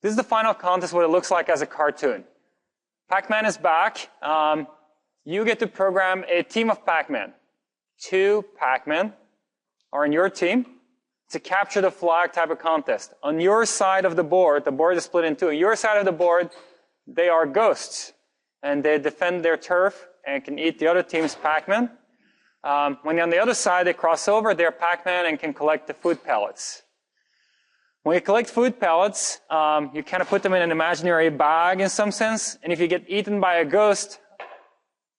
This is the final contest, what it looks like as a cartoon. Pac-Man is back. You get to program a team of Pac-Man. 2 Pac-Man are on your team. It's a capture the flag type of contest. On your side of the board is split in 2. On your side of the board, they are ghosts. And they defend their turf and can eat the other team's Pac-Man. When on the other side, they cross over, they're Pac-Man and can collect the food pellets. When you collect food pellets, you kind of put them in an imaginary bag in some sense. And if you get eaten by a ghost,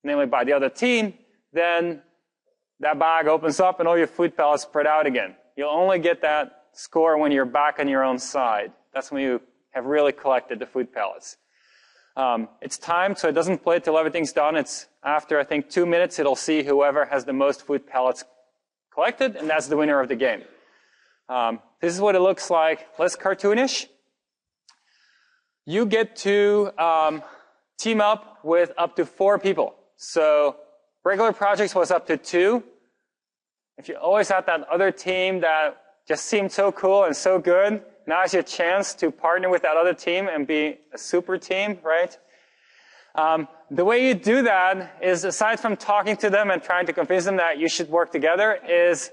namely by the other team, then that bag opens up and all your food pellets spread out again. You'll only get that score when you're back on your own side. That's when you have really collected the food pellets. It's timed, so it doesn't play till everything's done. It's after, I think, 2 minutes, it'll see whoever has the most food pellets collected, and that's the winner of the game. This is what it looks like, less cartoonish. You get to team up with up to 4 people. So regular projects was up to 2. If you always had that other team that just seemed so cool and so good, now is your chance to partner with that other team and be a super team, right? The way you do that is, aside from talking to them and trying to convince them that you should work together, is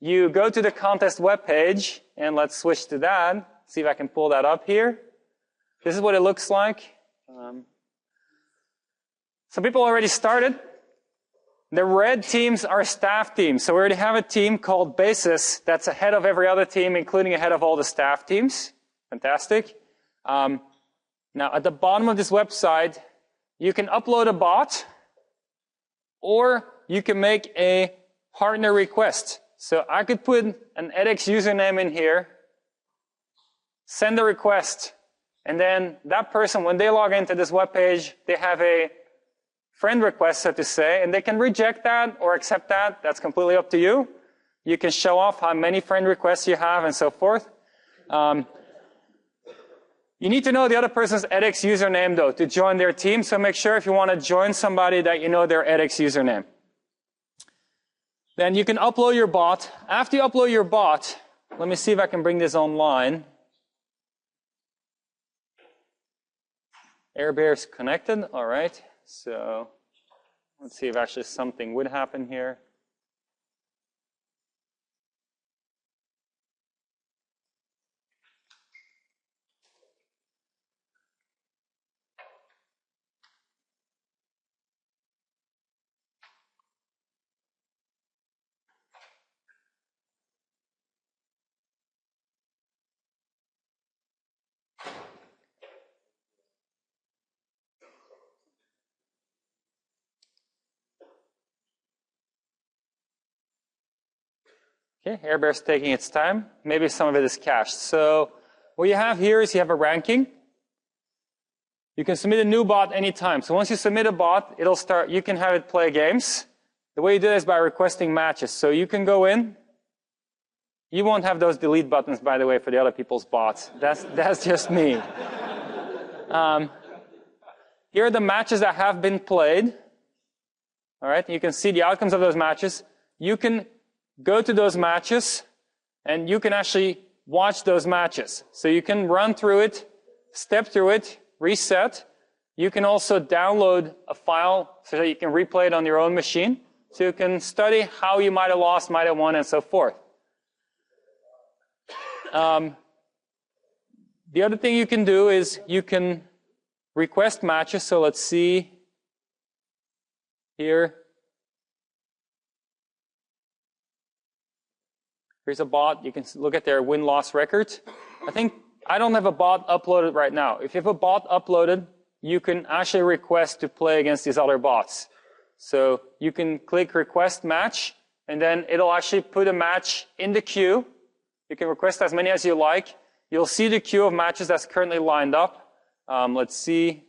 you go to the contest webpage, and let's switch to that. See if I can pull that up here. This is what it looks like. Some people already started. The red teams are staff teams. So we already have a team called Basis that's ahead of every other team, including ahead of all the staff teams. Fantastic. Now, at the bottom of this website, you can upload a bot, or you can make a partner request. So I could put an edX username in here, send a request, and then that person, when they log into this webpage, they have a friend request, so to say, and they can reject that or accept that. That's completely up to you. You can show off how many friend requests you have and so forth. You need to know the other person's edX username, though, to join their team. So make sure if you want to join somebody that you know their edX username. Then you can upload your bot. After you upload your bot, let me see if I can bring this online. Airbear is connected. All right. So let's see if actually something would happen here. Okay, Airbear's taking its time. Maybe some of it is cached. So what you have here is you have a ranking. You can submit a new bot anytime. So once you submit a bot, it'll start. You can have it play games. The way you do it is by requesting matches. So you can go in. You won't have those delete buttons, by the way, for the other people's bots. That's just me. Here are the matches that have been played. All right, you can see the outcomes of those matches. You can go to those matches, and you can actually watch those matches. So you can run through it, step through it, reset. You can also download a file so that you can replay it on your own machine. So you can study how you might have lost, might have won, and so forth. The other thing you can do is you can request matches. So let's see here. Here's a bot. You can look at their win-loss record. I don't have a bot uploaded right now. If you have a bot uploaded, you can actually request to play against these other bots. So you can click request match, and then it'll actually put a match in the queue. You can request as many as you like. You'll see the queue of matches that's currently lined up. Let's see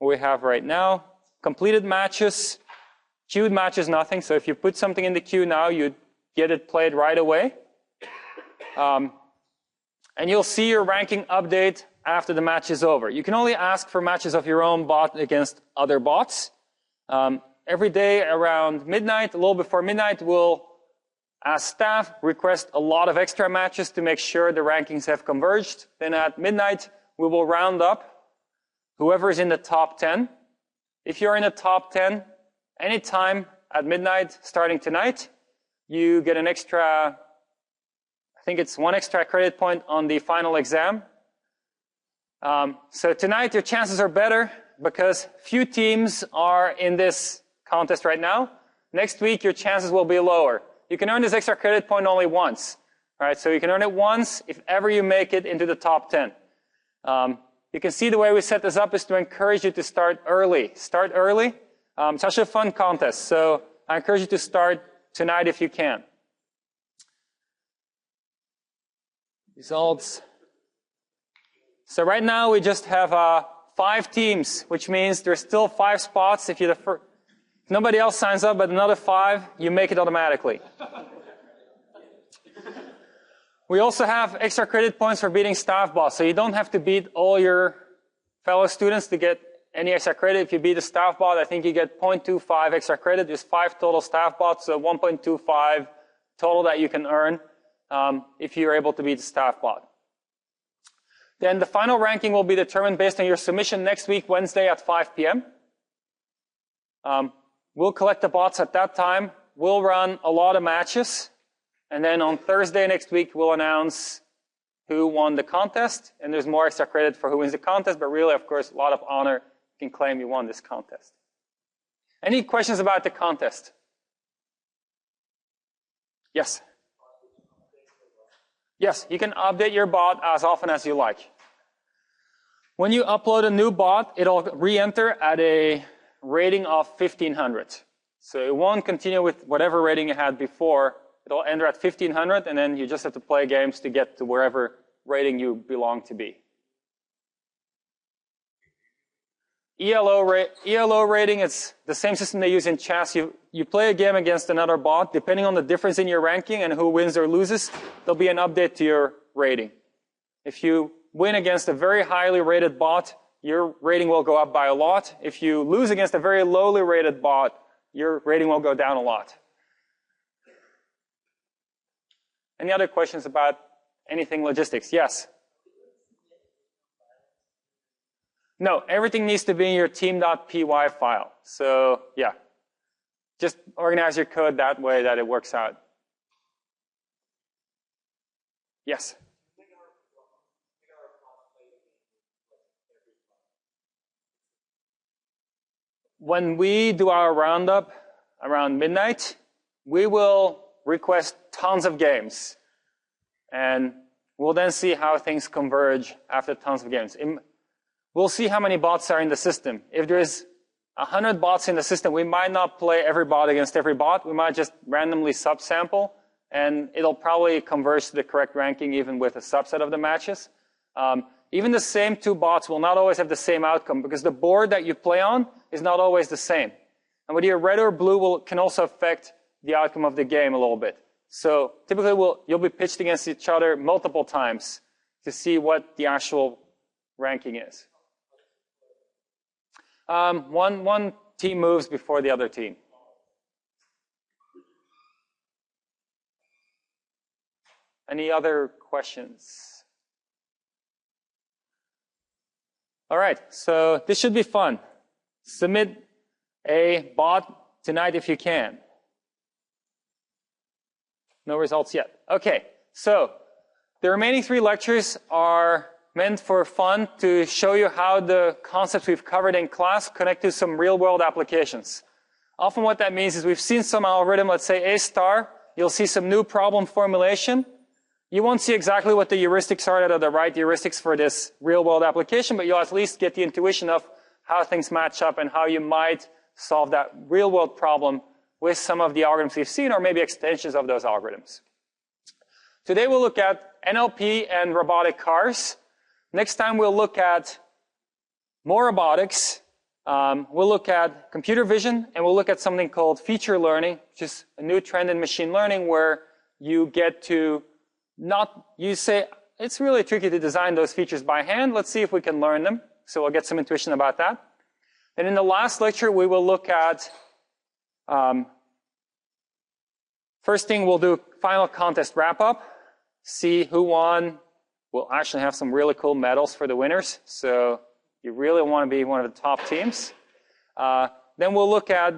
what we have right now. Completed matches, queued matches, nothing. So if you put something in the queue now, you'd get it played right away. And you'll see your ranking update after the match is over. You can only ask for matches of your own bot against other bots. Every day around midnight, a little before midnight, we'll, as staff, request a lot of extra matches to make sure the rankings have converged. Then at midnight, we will round up whoever is in the top 10. If you're in the top 10, anytime at midnight starting tonight, you get an extra, I think it's 1 extra credit point on the final exam. So tonight your chances are better because few teams are in this contest right now. Next week your chances will be lower. You can earn this extra credit point only once. Alright, so you can earn it once if ever you make it into the top 10. You can see the way we set this up is to encourage you to start early. Start early. It's actually a fun contest, so I encourage you to start tonight if you can. Results. So right now we just have 5 teams, which means there's still 5 spots. If you're the first, if nobody else signs up, but another 5, you make it automatically. We also have extra credit points for beating staff boss, so you don't have to beat all your fellow students to get any extra credit. If you beat a staff bot, I think you get 0.25 extra credit. There's 5 total staff bots, so 1.25 total that you can earn if you're able to beat the staff bot. Then the final ranking will be determined based on your submission next week, Wednesday at 5 p.m. We'll collect the bots at that time. We'll run a lot of matches. And then on Thursday next week, we'll announce who won the contest. And there's more extra credit for who wins the contest. But really, of course, a lot of honor. You can claim you won this contest. Any questions about the contest? Yes? Yes, you can update your bot as often as you like. When you upload a new bot, it'll re-enter at a rating of 1500. So it won't continue with whatever rating you had before. It'll enter at 1500, and then you just have to play games to get to wherever rating you belong to be. ELO rating, it's the same system they use in chess. You play a game against another bot. Depending on the difference in your ranking and who wins or loses, there'll be an update to your rating. If you win against a very highly rated bot, your rating will go up by a lot. If you lose against a very lowly rated bot, your rating will go down a lot. Any other questions about anything logistics? Yes? No, everything needs to be in your team.py file. So, yeah. Just organize your code that way that it works out. Yes? When we do our roundup around midnight, we will request tons of games. And we'll then see how things converge after tons of games. We'll see how many bots are in the system. If there's 100 bots in the system, we might not play every bot against every bot. We might just randomly subsample, and it'll probably converge to the correct ranking even with a subset of the matches. Even the same 2 bots will not always have the same outcome because the board that you play on is not always the same. And whether you're red or blue can also affect the outcome of the game a little bit. So typically you'll be pitched against each other multiple times to see what the actual ranking is. One team moves before the other team. Any other questions? All right, so this should be fun. Submit a bot tonight if you can. No results yet. Okay, so the remaining 3 lectures are meant for fun to show you how the concepts we've covered in class connect to some real-world applications. Often what that means is we've seen some algorithm, let's say A star, you'll see some new problem formulation. You won't see exactly what the heuristics are that are the right heuristics for this real-world application, but you'll at least get the intuition of how things match up and how you might solve that real-world problem with some of the algorithms we've seen, or maybe extensions of those algorithms. Today we'll look at NLP and robotic cars. Next time we'll look at more robotics. We'll look at computer vision, and we'll look at something called feature learning, which is a new trend in machine learning where you get to you say, it's really tricky to design those features by hand. Let's see if we can learn them. So we'll get some intuition about that. And in the last lecture, we will look at first thing we'll do final contest wrap-up, see who won, We'll actually have some really cool medals for the winners, so you really want to be one of the top teams. Then we'll look at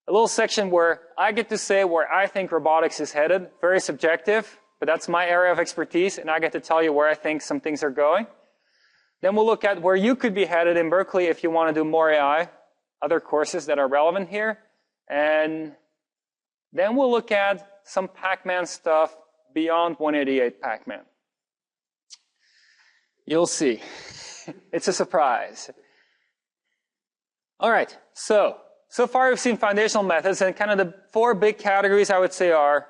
a little section where I get to say where I think robotics is headed. Very subjective, but that's my area of expertise, and I get to tell you where I think some things are going. Then we'll look at where you could be headed in Berkeley if you want to do more AI, other courses that are relevant here. And then we'll look at some Pac-Man stuff beyond 188 Pac-Man. You'll see. It's a surprise. All right, so far we've seen foundational methods, and kind of the 4 big categories I would say are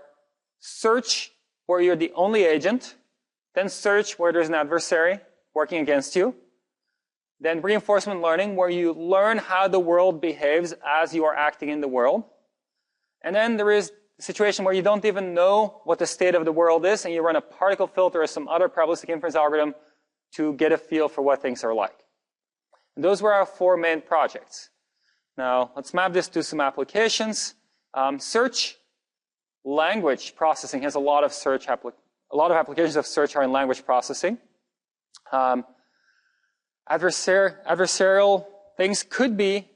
search, where you're the only agent, then search, where there's an adversary working against you, then reinforcement learning, where you learn how the world behaves as you are acting in the world, and then there is a situation where you don't even know what the state of the world is, and you run a particle filter or some other probabilistic inference algorithm to get a feel for what things are like. And those were our 4 main projects. Now, let's map this to some applications. Search language processing has a lot of applications of search are in language processing. Adversarial things could be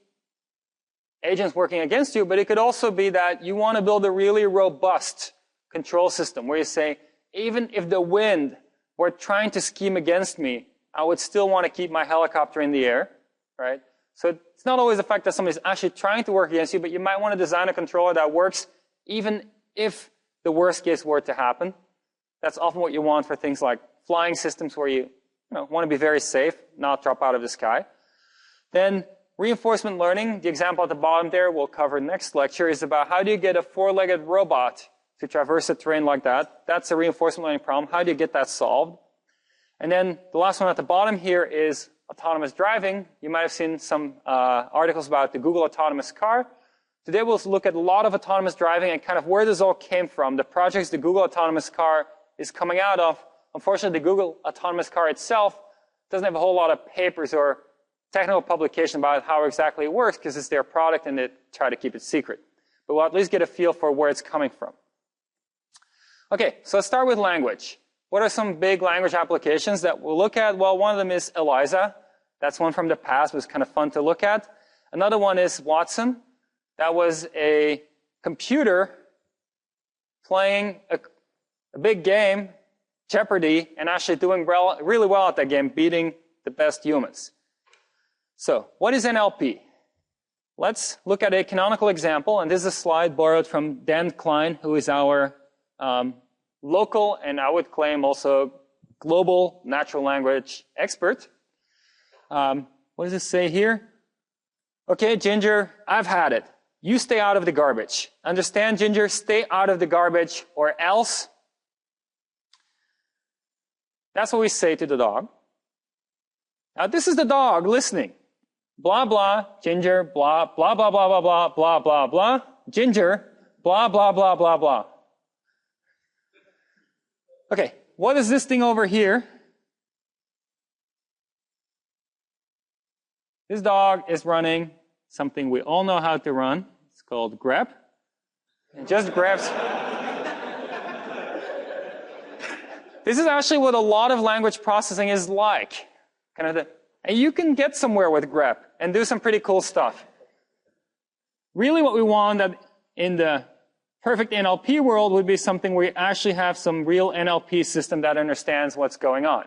agents working against you, but it could also be that you want to build a really robust control system where you say, even if the wind were trying to scheme against me, I would still want to keep my helicopter in the air, right? So it's not always the fact that somebody's actually trying to work against you, but you might want to design a controller that works even if the worst case were to happen. That's often what you want for things like flying systems where you want to be very safe, not drop out of the sky. Then reinforcement learning, the example at the bottom there we'll cover next lecture, is about how do you get a 4-legged robot to traverse a terrain like that. That's a reinforcement learning problem. How do you get that solved? And then the last one at the bottom here is autonomous driving. You might have seen some articles about the Google autonomous car. Today we'll look at a lot of autonomous driving and kind of where this all came from, the projects the Google autonomous car is coming out of. Unfortunately, the Google autonomous car itself doesn't have a whole lot of papers or technical publication about how exactly it works because it's their product and they try to keep it secret. But we'll at least get a feel for where it's coming from. Okay, so let's start with language. What are some big language applications that we'll look at? Well, one of them is ELIZA. That's one from the past. It was kind of fun to look at. Another one is Watson. That was a computer playing a big game, Jeopardy, and actually doing really well at that game, beating the best humans. So, what is NLP? Let's look at a canonical example, and this is a slide borrowed from Dan Klein, who is our local and I would claim also global natural language expert. What does it say here? Okay, Ginger, I've had it. You stay out of the garbage. Understand, Ginger? Stay out of the garbage or else. That's what we say to the dog. Now, this is the dog listening. Blah, blah, Ginger, blah, blah, blah, blah, blah, blah, blah, blah, blah, Ginger, blah, blah, blah, blah, blah. Okay, what is this thing over here? This dog is running something we all know how to run. It's called grep. It just grabs. This is actually what a lot of language processing is like. And you can get somewhere with grep and do some pretty cool stuff. Really what we want that in the perfect NLP world would be something where you actually have some real NLP system that understands what's going on.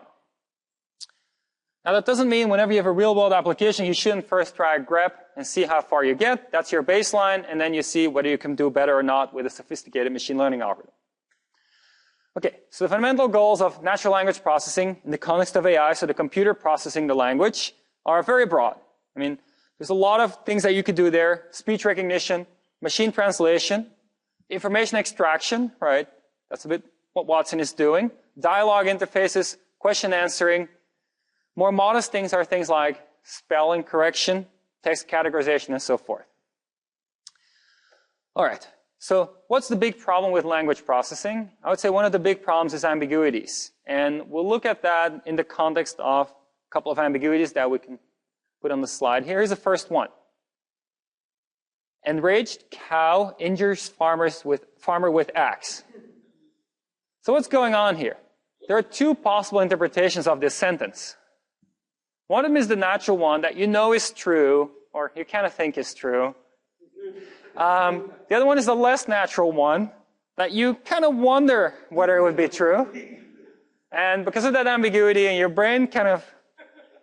Now that doesn't mean whenever you have a real world application, you shouldn't first try grep and see how far you get. That's your baseline, and then you see whether you can do better or not with a sophisticated machine learning algorithm. Okay, so the fundamental goals of natural language processing in the context of AI, so the computer processing the language, are very broad. I mean, there's a lot of things that you could do there. Speech recognition, machine translation, information extraction, right? That's a bit what Watson is doing. Dialogue interfaces, question answering. More modest things are things like spelling correction, text categorization, and so forth. All right. So what's the big problem with language processing? I would say one of the big problems is ambiguities. And we'll look at that in the context of a couple of ambiguities that we can put on the slide. Here's the first one. Enraged cow injures farmer with axe. So what's going on here? there are two possible interpretations of this sentence. One of them is the natural one that you know is true, or you kind of think is true. The other one is the less natural one that you kind of wonder whether it would be true. And because of that ambiguity, and your brain kind of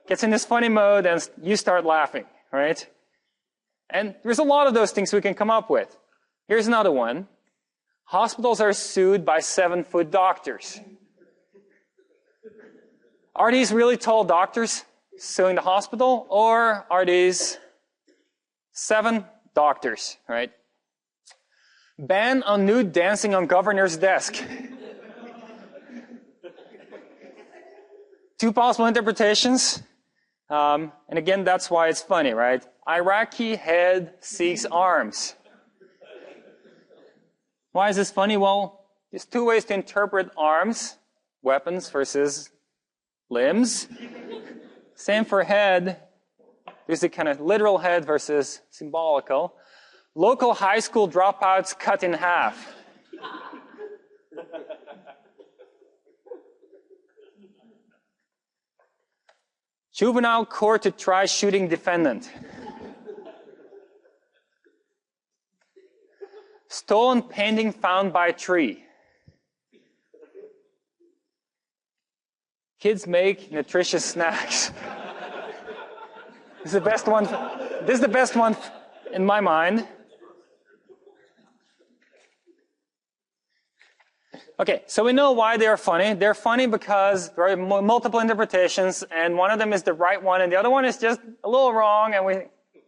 gets in this funny mode and you start laughing, right? And there's a lot of those things we can come up with. Here's another one. Hospitals are sued by 7-foot doctors. Are these really tall doctors suing the hospital, or are these 7 doctors, right? Ban on nude dancing on governor's desk. Two possible interpretations. And again, that's why it's funny, right? Iraqi head seeks arms. Why is this funny? Well, there's two ways to interpret arms, weapons versus limbs. Same for head. There's the kind of literal head versus symbolical. Local high school dropouts cut in half. Juvenile court to try shooting defendant. Stolen painting found by tree. Kids make nutritious snacks. This is the best one. This is the best one in my mind. Okay, so we know why they are funny. They're funny because there are multiple interpretations, and one of them is the right one, and the other one is just a little wrong, and we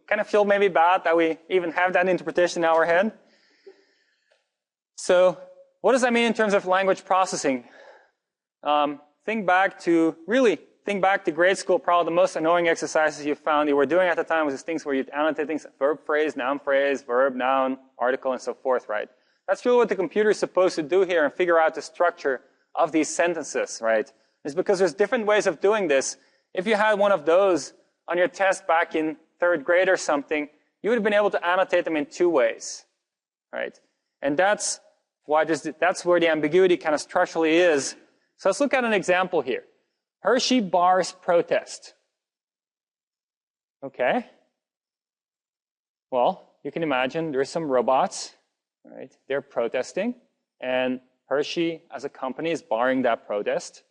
kind of feel maybe bad that we even have that interpretation in our head. So what does that mean in terms of language processing? Think back to grade school. Probably the most annoying exercises you found you were doing at the time was these things where you'd annotate things, verb, phrase, verb, noun, article, and so forth, right? That's really what the computer is supposed to do here and figure out the structure of these sentences, right? It's because there's different ways of doing this. If you had one of those on your test back in 3rd grade or something, you would have been able to annotate them in 2 ways, right? And that's where the ambiguity kind of structurally is. So let's look at an example here. Hershey bars protest. Okay. Well, you can imagine there's some robots, right? They're protesting, and Hershey as a company is barring that protest.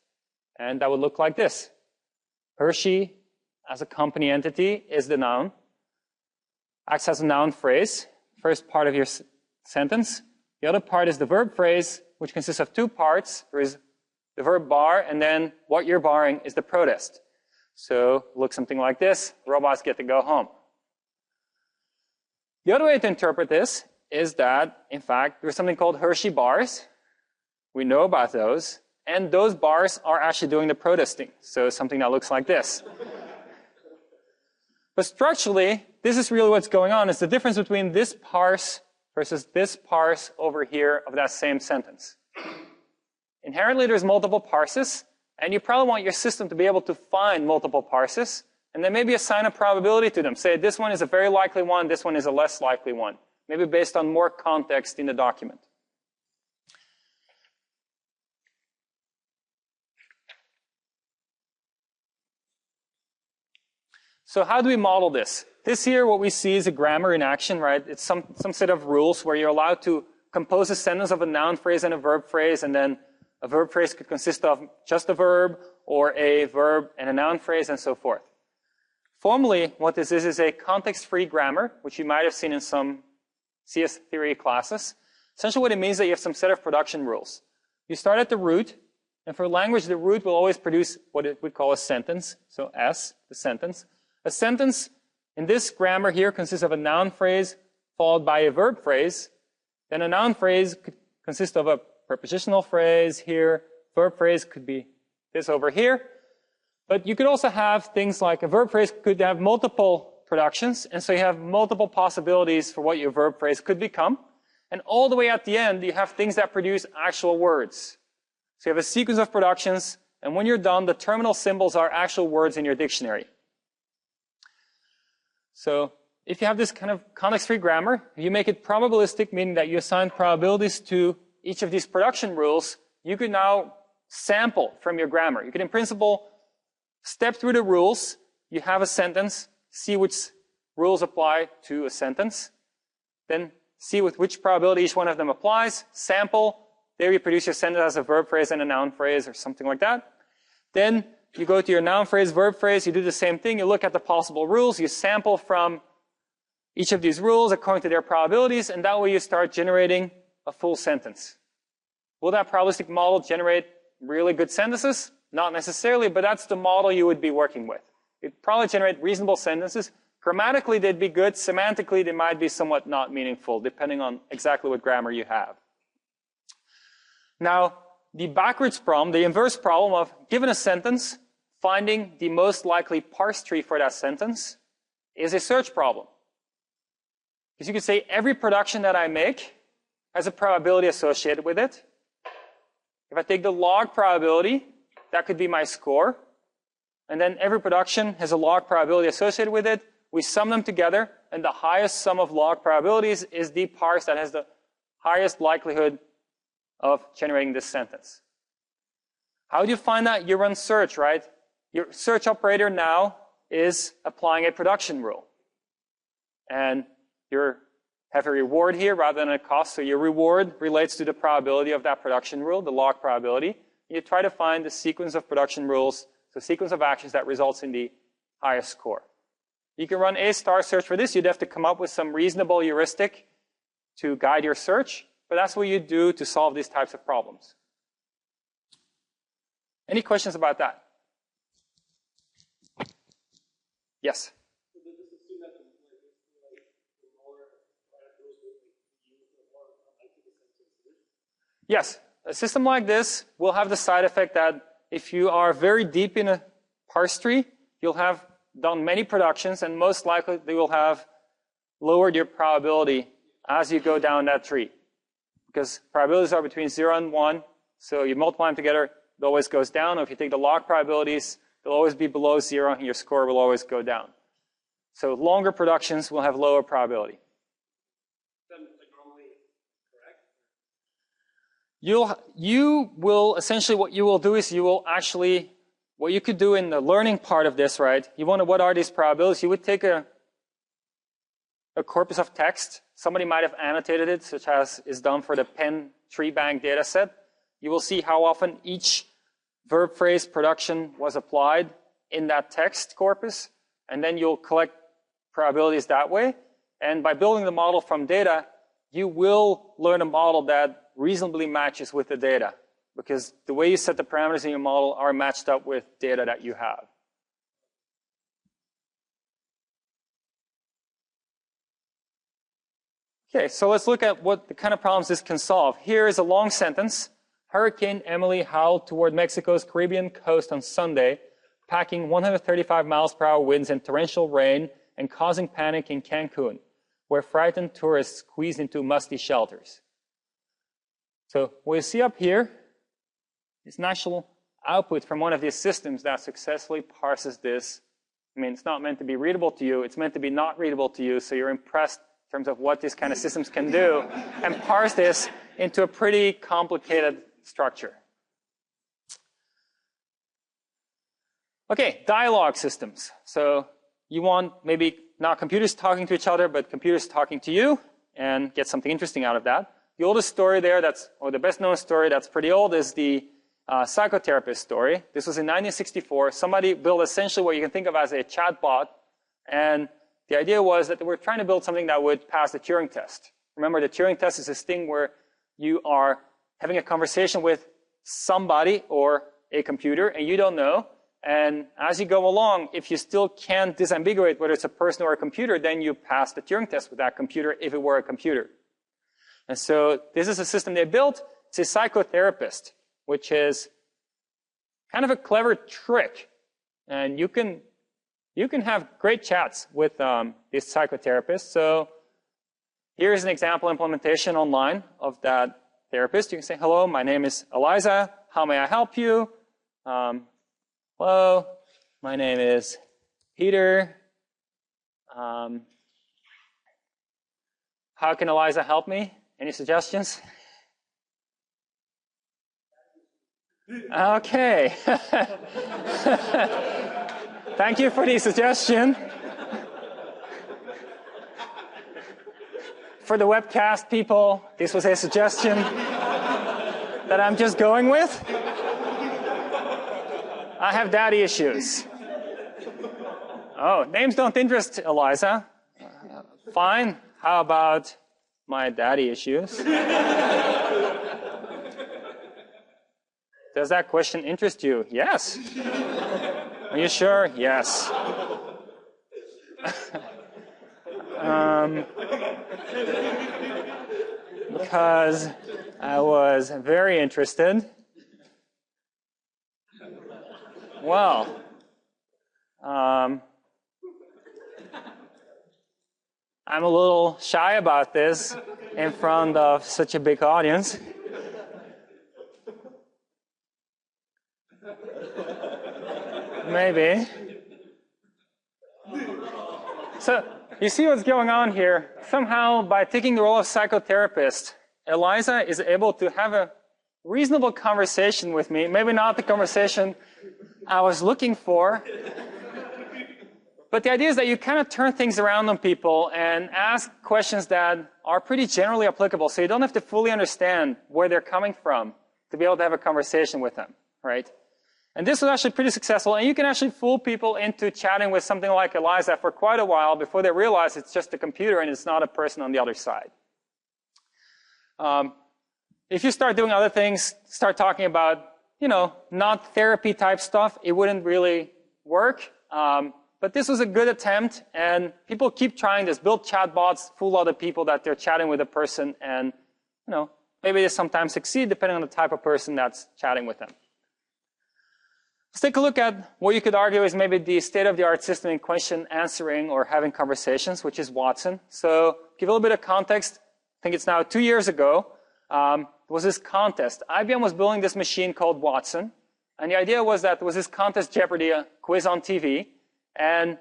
And that would look like this. Hershey as a company entity is the noun. Acts as a noun phrase, first part of your sentence. The other part is the verb phrase, which consists of 2 parts. There is the verb bar, and then what you're barring is the protest. So look something like this. Robots get to go home. The other way to interpret this is that, in fact, there's something called Hershey bars. We know about those. And those bars are actually doing the protesting. So something that looks like this. But structurally, this is really what's going on. It's the difference between this parse versus this parse over here of that same sentence. Inherently, there's multiple parses, and you probably want your system to be able to find multiple parses, and then maybe assign a probability to them. Say, this one is a very likely one, this one is a less likely one. Maybe based on more context in the document. So how do we model this? This here, what we see is a grammar in action, right? It's some set of rules where you're allowed to compose a sentence of a noun phrase and a verb phrase, and then a verb phrase could consist of just a verb, or a verb and a noun phrase, and so forth. Formally, what this is a context-free grammar, which you might have seen in some CS theory classes. Essentially what it means is that you have some set of production rules. You start at the root, and for language, the root will always produce what it would call a sentence. So S, the sentence. A sentence in this grammar here consists of a noun phrase followed by a verb phrase. Then a noun phrase could consist of a prepositional phrase here. Verb phrase could be this over here. But you could also have things like a verb phrase could have multiple productions, and so you have multiple possibilities for what your verb phrase could become. And all the way at the end, you have things that produce actual words. So you have a sequence of productions, and when you're done, the terminal symbols are actual words in your dictionary. So if you have this kind of context-free grammar, you make it probabilistic, meaning that you assign probabilities to each of these production rules. You could now sample from your grammar. You can, in principle, step through the rules. You have a sentence, see which rules apply to a sentence, then see with which probability each one of them applies, sample, there you produce your sentence as a verb phrase and a noun phrase or something like that. Then you go to your noun phrase, verb phrase, you do the same thing, you look at the possible rules, you sample from each of these rules according to their probabilities, and that way you start generating a full sentence. Will that probabilistic model generate really good sentences? Not necessarily, but that's the model you would be working with. It'd probably generate reasonable sentences. Grammatically, they'd be good. Semantically, they might be somewhat not meaningful, depending on exactly what grammar you have. Now, the backwards problem, the inverse problem of given a sentence, finding the most likely parse tree for that sentence is a search problem. Because you could say every production that I make has a probability associated with it. If I take the log probability, that could be my score. And then every production has a log probability associated with it. We sum them together, and the highest sum of log probabilities is the parse that has the highest likelihood of generating this sentence. How do you find that? You run search, right? Your search operator now is applying a production rule. And you have a reward here rather than a cost. So your reward relates to the probability of that production rule, the log probability. You try to find the sequence of production rules, the sequence of actions that results in the highest score. You can run a star search for this. You'd have to come up with some reasonable heuristic to guide your search, but that's what you do to solve these types of problems. Any questions about that? Yes? Yes, a system like this will have the side effect that if you are very deep in a parse tree, you'll have done many productions, and most likely they will have lowered your probability as you go down that tree. Because probabilities are between 0 and 1, so you multiply them together, it always goes down. Or if you take the log probabilities, they'll always be below 0, and your score will always go down. So longer productions will have lower probability. You will, essentially what you will do is you will actually, what you could do in the learning part of this, right? You wonder what are these probabilities? You would take a corpus of text. Somebody might have annotated it, such as is done for the Penn tree bank data set. You will see how often each verb phrase production was applied in that text corpus, and then you'll collect probabilities that way. And by building the model from data, you will learn a model that reasonably matches with the data, because the way you set the parameters in your model are matched up with data that you have. Okay, so let's look at what the kind of problems this can solve. Here is a long sentence. Hurricane Emily howled toward Mexico's Caribbean coast on Sunday, packing 135 miles per hour winds and torrential rain and causing panic in Cancun, where frightened tourists squeezed into musty shelters. So what you see up here is an actual output from one of these systems that successfully parses this. I mean, it's not meant to be readable to you. It's meant to be not readable to you, so you're impressed in terms of what these kind of systems can do, and parse this into a pretty complicated structure. Okay, dialogue systems. So you want maybe not computers talking to each other, but computers talking to you, and get something interesting out of that. The oldest story there, or the best known story that's pretty old, is the psychotherapist story. This was in 1964. Somebody built essentially what you can think of as a chatbot, and the idea was that they were trying to build something that would pass the Turing test. Remember, the Turing test is this thing where you are having a conversation with somebody or a computer, and you don't know. And as you go along, if you still can't disambiguate whether it's a person or a computer, then you pass the Turing test with that computer if it were a computer. And so this is a system they built. It's a psychotherapist, which is kind of a clever trick. And you can have great chats with these psychotherapists. So here's an example implementation online of that therapist. You can say, hello, my name is Eliza. How may I help you? Hello, my name is Pieter. How can Eliza help me? Any suggestions? Okay. Thank you for the suggestion. For the webcast people, this was a suggestion that I'm just going with. I have daddy issues. Oh, names don't interest Eliza. Fine. How about my daddy issues? Does that question interest you? Yes. Are you sure? Yes. Because I was very interested. Well, I'm a little shy about this in front of such a big audience. Maybe. So, you see what's going on here? Somehow, by taking the role of psychotherapist, Eliza is able to have a reasonable conversation with me. Maybe not the conversation I was looking for. But the idea is that you kind of turn things around on people and ask questions that are pretty generally applicable. So you don't have to fully understand where they're coming from to be able to have a conversation with them, right? And this was actually pretty successful. And you can actually fool people into chatting with something like Eliza for quite a while before they realize it's just a computer and it's not a person on the other side. If you start doing other things, start talking about, not therapy type stuff, it wouldn't really work. But this was a good attempt, and people keep trying this. Build chatbots, fool other people that they're chatting with a person, and, maybe they sometimes succeed depending on the type of person that's chatting with them. Let's take a look at what you could argue is maybe the state-of-the-art system in question answering or having conversations, which is Watson. So, give a little bit of context. I think it's now 2 years ago. There was this contest. IBM was building this machine called Watson, and the idea was that there was this contest Jeopardy, a quiz on TV, and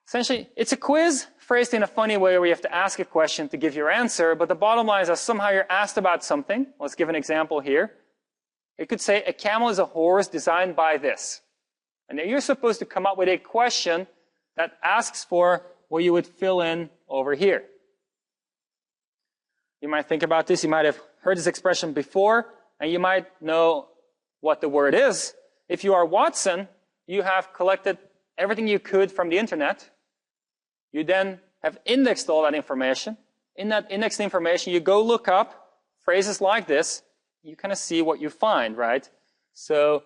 essentially, it's a quiz phrased in a funny way where you have to ask a question to give your answer, but the bottom line is that somehow you're asked about something. Let's give an example here. It could say, a camel is a horse designed by this. And then you're supposed to come up with a question that asks for what you would fill in over here. You might think about this. You might have heard this expression before, and you might know what the word is. If you are Watson, you have collected everything you could from the internet. You then have indexed all that information. In that indexed information, you go look up phrases like this. You kind of see what you find, right? So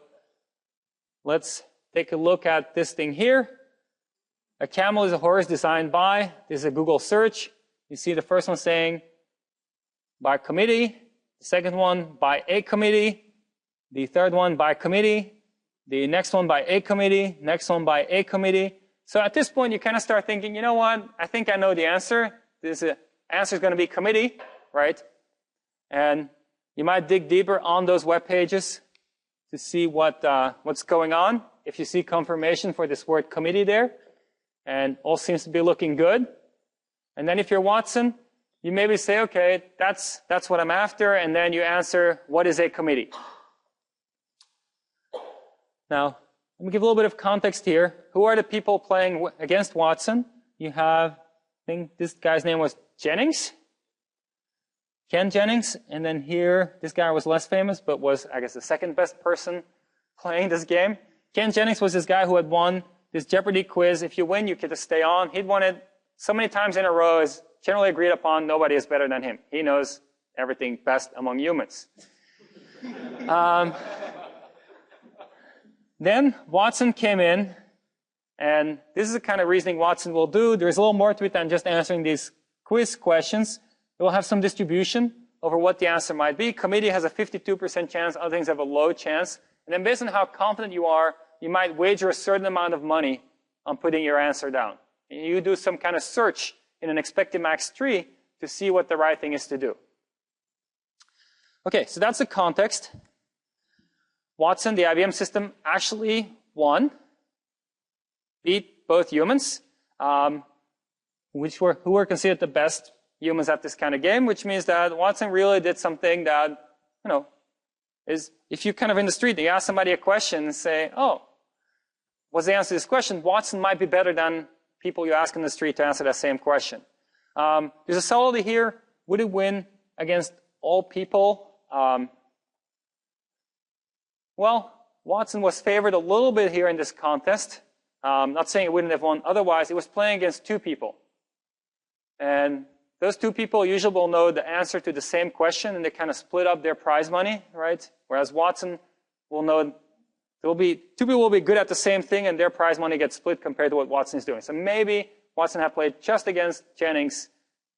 let's take a look at this thing here. A camel is a horse designed by. This is a Google search. You see the first one saying by committee. The second one by a committee. The third one by committee. The next one by a committee. Next one by a committee. So at this point, you kind of start thinking, you know what? I think I know the answer. This answer is going to be committee, right? And you might dig deeper on those web pages to see what's going on. If you see confirmation for this word committee there, and all seems to be looking good. And then if you're Watson, you maybe say, okay, that's what I'm after, and then you answer, what is a committee? Now, let me give a little bit of context here. Who are the people playing against Watson? You have, I think this guy's name was Jennings. Ken Jennings, and then here, this guy was less famous, but was, I guess, the second best person playing this game. Ken Jennings was this guy who had won this Jeopardy quiz. If you win, you get to stay on. He'd won it so many times in a row, is generally agreed upon, nobody is better than him. He knows everything best among humans. Then Watson came in, and this is the kind of reasoning Watson will do. There's a little more to it than just answering these quiz questions. It will have some distribution over what the answer might be. Committee has a 52% chance, other things have a low chance. And then based on how confident you are, you might wager a certain amount of money on putting your answer down. And you do some kind of search in an expected max tree to see what the right thing is to do. Okay, so that's the context. Watson, the IBM system, actually won, beat both humans, who were considered the best humans at this kind of game, which means that Watson really did something that, is if you kind of in the street, you ask somebody a question and say, oh, what's the answer to this question? Watson might be better than people you ask in the street to answer that same question. There's a subtlety here. Would it win against all people? Well, Watson was favored a little bit here in this contest. Not saying it wouldn't have won otherwise. It was playing against two people. And those two people usually will know the answer to the same question, and they kind of split up their prize money, right? Whereas Watson will know there will be two people will be good at the same thing, and their prize money gets split compared to what Watson is doing. So maybe Watson had played just against Jennings.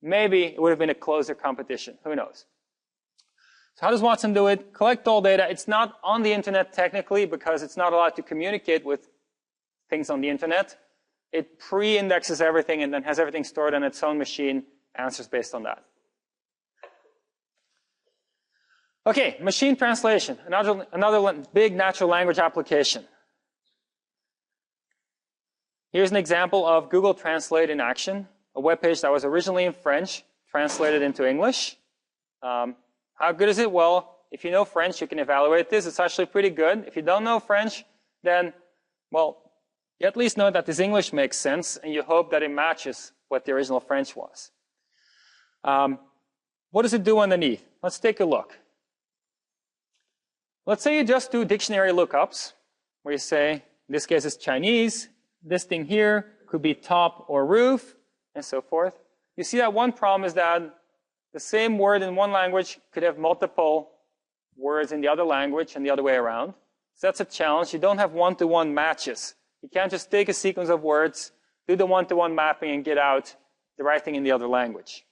Maybe it would have been a closer competition. Who knows? So how does Watson do it? Collect all data. It's not on the internet technically because it's not allowed to communicate with things on the internet. It pre-indexes everything and then has everything stored on its own machine, answers based on that. Okay, machine translation, another big natural language application. Here's an example of Google Translate in action, a web page that was originally in French, translated into English. How good is it? Well, if you know French, you can evaluate this. It's actually pretty good. If you don't know French, then, well, you at least know that this English makes sense, and you hope that it matches what the original French was. What does it do underneath? Let's take a look. Let's say you just do dictionary lookups, where you say, in this case it's Chinese, this thing here could be top or roof, and so forth. You see that one problem is that the same word in one language could have multiple words in the other language and the other way around. So that's a challenge. You don't have one-to-one matches. You can't just take a sequence of words, do the one-to-one mapping, and get out the right thing in the other language.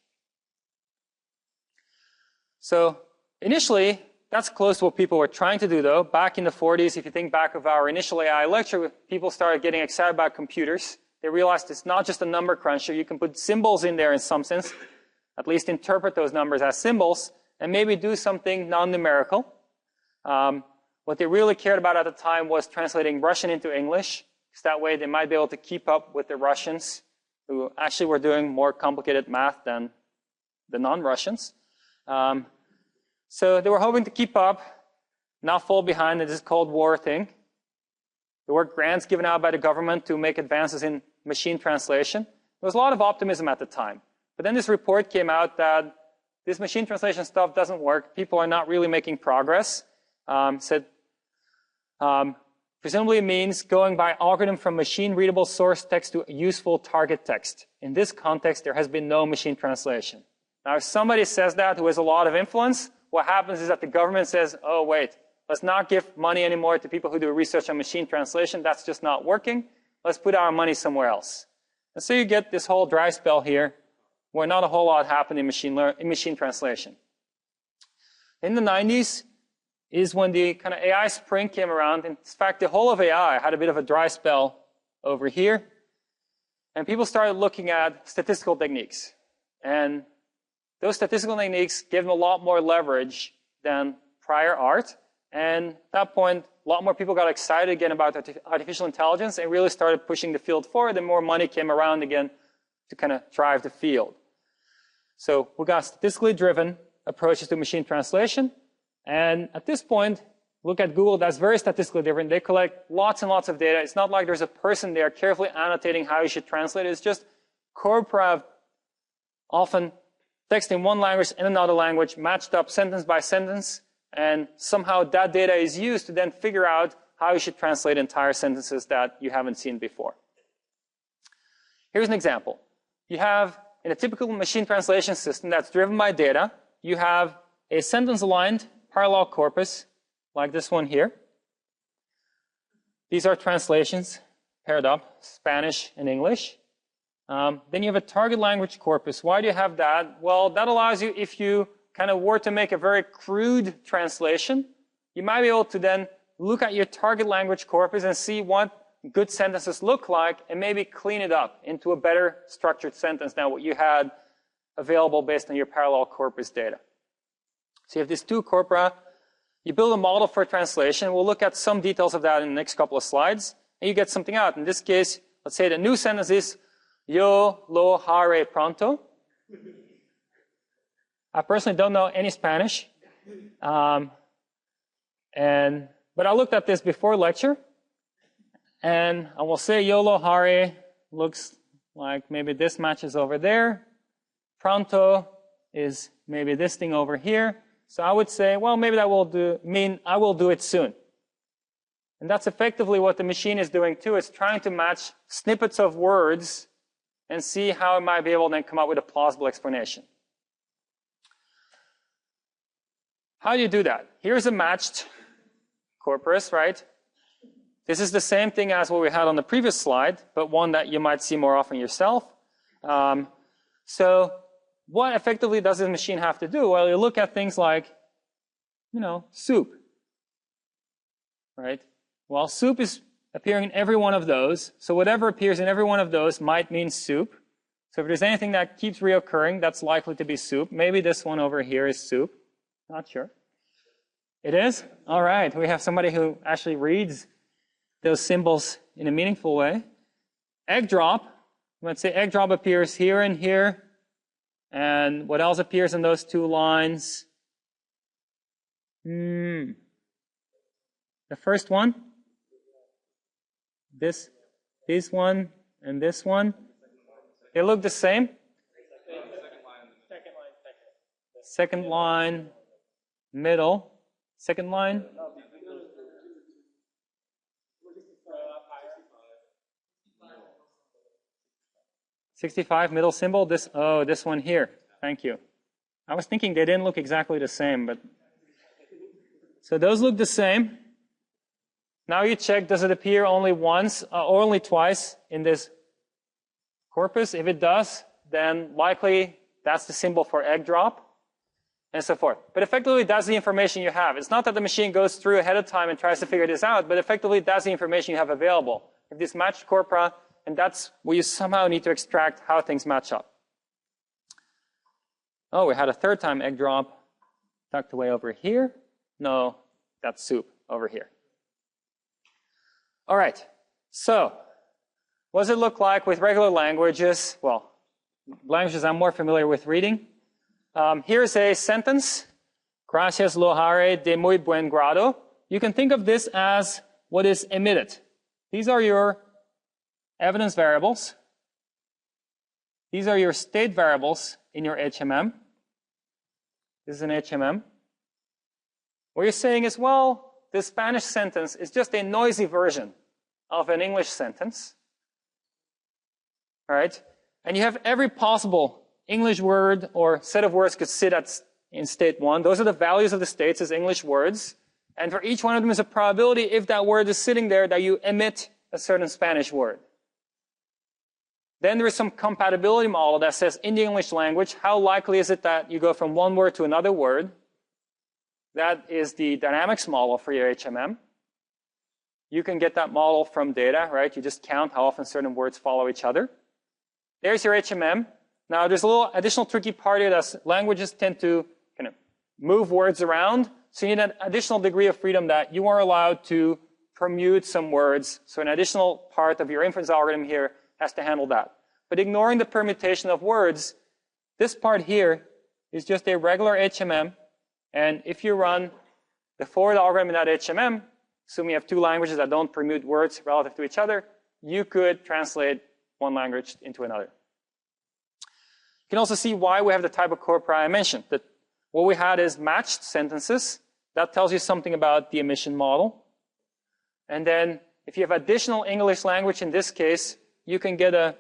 So initially, that's close to what people were trying to do, though. Back in the 40s, if you think back of our initial AI lecture, people started getting excited about computers. They realized it's not just a number cruncher. You can put symbols in there in some sense, at least interpret those numbers as symbols, and maybe do something non-numerical. What they really cared about at the time was translating Russian into English, because that way they might be able to keep up with the Russians, who actually were doing more complicated math than the non-Russians. So they were hoping to keep up, not fall behind in this Cold War thing. There were grants given out by the government to make advances in machine translation. There was a lot of optimism at the time. But then this report came out that this machine translation stuff doesn't work. People are not really making progress. Presumably it means going by algorithm from machine-readable source text to useful target text. In this context, there has been no machine translation. Now, if somebody says that who has a lot of influence, what happens is that the government says, oh, wait, let's not give money anymore to people who do research on machine translation. That's just not working. Let's put our money somewhere else. And so you get this whole dry spell here where not a whole lot happened in machine translation. In the 90s is when the kind of AI spring came around. In fact, the whole of AI had a bit of a dry spell over here. And people started looking at statistical techniques. And those statistical techniques gave them a lot more leverage than prior art. And at that point, a lot more people got excited again about artificial intelligence and really started pushing the field forward, and more money came around again to kind of drive the field. So we got statistically driven approaches to machine translation. And at this point, look at Google, that's very statistically driven. They collect lots and lots of data. It's not like there's a person there carefully annotating how you should translate it. It's just corpora, often text in one language in another language, matched up sentence by sentence, and somehow that data is used to then figure out how you should translate entire sentences that you haven't seen before. Here's an example. You have, in a typical machine translation system that's driven by data, you have a sentence-aligned parallel corpus, like this one here. These are translations paired up, Spanish and English. Then you have a target language corpus. Why do you have that? Well, that allows you, if you kind of were to make a very crude translation, you might be able to then look at your target language corpus and see what good sentences look like and maybe clean it up into a better structured sentence than what you had available based on your parallel corpus data. So you have these two corpora. You build a model for translation. We'll look at some details of that in the next couple of slides. And you get something out. In this case, let's say the new sentence is, yo lo haré pronto. I personally don't know any Spanish. But I looked at this before lecture, and I will say YOLO Hare looks like maybe this matches over there. Pronto is maybe this thing over here. So I would say, well, maybe that will mean I will do it soon. And that's effectively what the machine is doing too. It's trying to match snippets of words and see how it might be able to then come up with a plausible explanation. How do you do that? Here's a matched corpus, right? This is the same thing as what we had on the previous slide, but one that you might see more often yourself. So what effectively does this machine have to do? Well, you look at things like, soup, right? Well, soup is appearing in every one of those. So whatever appears in every one of those might mean soup. So if there's anything that keeps reoccurring, that's likely to be soup. Maybe this one over here is soup. Not sure. It is? All right. We have somebody who actually reads those symbols in a meaningful way. Egg drop. Let's say egg drop appears here and here. And what else appears in those two lines? The first one. This one, and this one. They look the same. Second line, middle. Second line. 65, middle symbol. This one here. Thank you. I was thinking they didn't look exactly the same, but so those look the same. Now you check, does it appear only once or only twice in this corpus? If it does, then likely that's the symbol for egg drop, and so forth. But effectively, that's the information you have. It's not that the machine goes through ahead of time and tries to figure this out, but effectively, that's the information you have available. If this matched corpora, and that's where you somehow need to extract how things match up. Oh, we had a third time egg drop tucked away over here. No, that's soup over here. All right, so what does it look like with regular languages? Well, languages I'm more familiar with reading. Here's a sentence. Gracias lo haré de muy buen grado. You can think of this as what is emitted. These are your evidence variables. These are your state variables in your HMM. This is an HMM. What you're saying is, well, this Spanish sentence is just a noisy version of an English sentence. All right? And you have every possible English word or set of words could sit in state 1. Those are the values of the states as English words. And for each one of them is a probability, if that word is sitting there, that you emit a certain Spanish word. Then there is some compatibility model that says in the English language, how likely is it that you go from one word to another word? That is the dynamics model for your HMM. You can get that model from data, right? You just count how often certain words follow each other. There's your HMM. Now, there's a little additional tricky part here that languages tend to kind of move words around. So you need an additional degree of freedom that you are allowed to permute some words. So an additional part of your inference algorithm here has to handle that. But ignoring the permutation of words, this part here is just a regular HMM. And if you run the forward algorithm in that HMM, assuming you have two languages that don't permute words relative to each other, you could translate one language into another. You can also see why we have the type of corpora I mentioned. That what we had is matched sentences. That tells you something about the emission model. And then if you have additional English language in this case, you can get a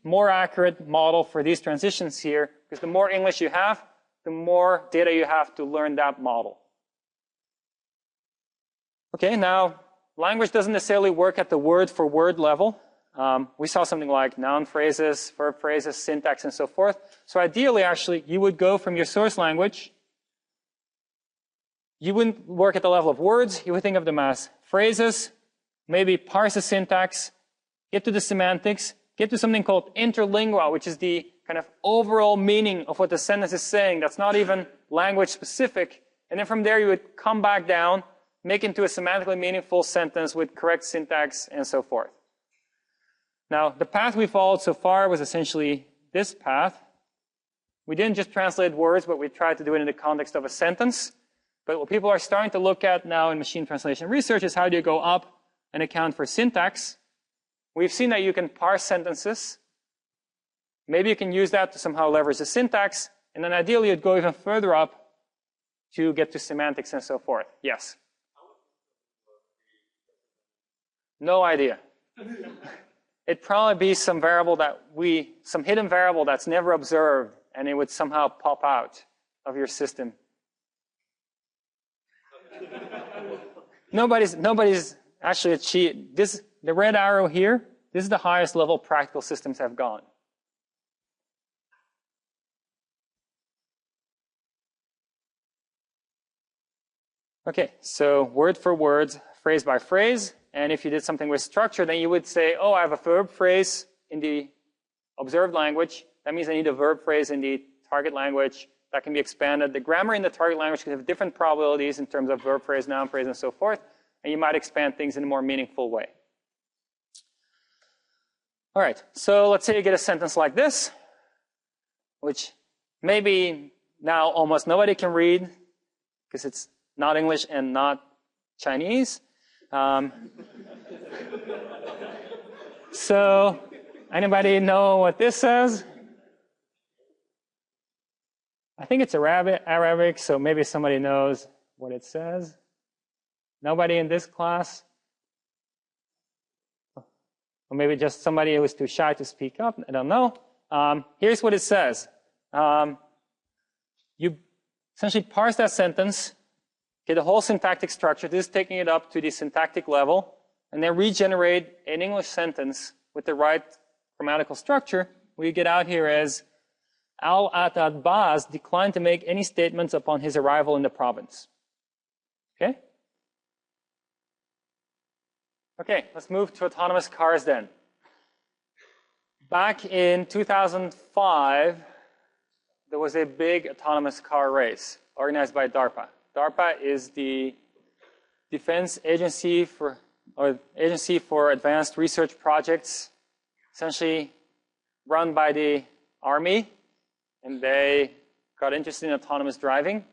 more accurate model for these transitions here, because the more English you have, the more data you have to learn that model. Okay, now, language doesn't necessarily work at the word-for-word level. We saw something like noun phrases, verb phrases, syntax, and so forth. So ideally, actually, you would go from your source language. You wouldn't work at the level of words. You would think of them as phrases, maybe parse the syntax, get to the semantics, get to something called interlingua, which is the kind of overall meaning of what the sentence is saying. That's not even language specific. And then from there, you would come back down, make into a semantically meaningful sentence with correct syntax and so forth. Now, the path we followed so far was essentially this path. We didn't just translate words, but we tried to do it in the context of a sentence. But what people are starting to look at now in machine translation research is how do you go up and account for syntax. We've seen that you can parse sentences. Maybe you can use that to somehow leverage the syntax. And then ideally, you'd go even further up to get to semantics and so forth. Yes? No idea. It'd probably be some variable some hidden variable that's never observed, and it would somehow pop out of your system. Nobody's actually achieved this. The red arrow here, this is the highest level practical systems have gone. Okay, so word for word, phrase by phrase. And if you did something with structure, then you would say, oh, I have a verb phrase in the observed language. That means I need a verb phrase in the target language. That can be expanded. The grammar in the target language can have different probabilities in terms of verb phrase, noun phrase, and so forth. And you might expand things in a more meaningful way. All right, so let's say you get a sentence like this, which maybe now almost nobody can read because it's not English and not Chinese. So, anybody know what this says? I think it's Arabic, so maybe somebody knows what it says. Nobody in this class? Or maybe just somebody who was too shy to speak up. I don't know. Here's what it says. You essentially parse that sentence, get the whole syntactic structure. This is taking it up to the syntactic level, and then regenerate an English sentence with the right grammatical structure. What you get out here is, Al-Abbas declined to make any statements upon his arrival in the province. Okay? Okay, let's move to autonomous cars then. Back in 2005, there was a big autonomous car race organized by DARPA. DARPA is the Defense Agency for Advanced Research Projects, essentially run by the Army, and they got interested in autonomous driving.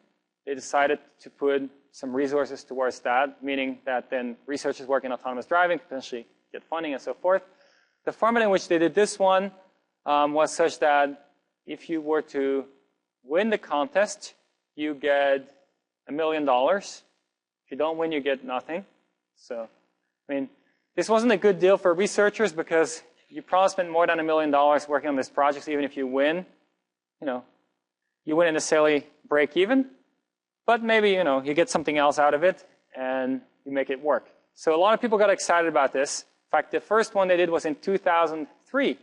They decided to put some resources towards that, meaning that then researchers working in autonomous driving potentially get funding and so forth. The format in which they did this one was such that if you were to win the contest, you get $1 million. If you don't win, you get nothing. So, I mean, this wasn't a good deal for researchers because you probably spent more than $1 million working on this project. So even if you win, you wouldn't necessarily break even. But maybe, you get something else out of it and you make it work. So a lot of people got excited about this. In fact, the first one they did was in 2003.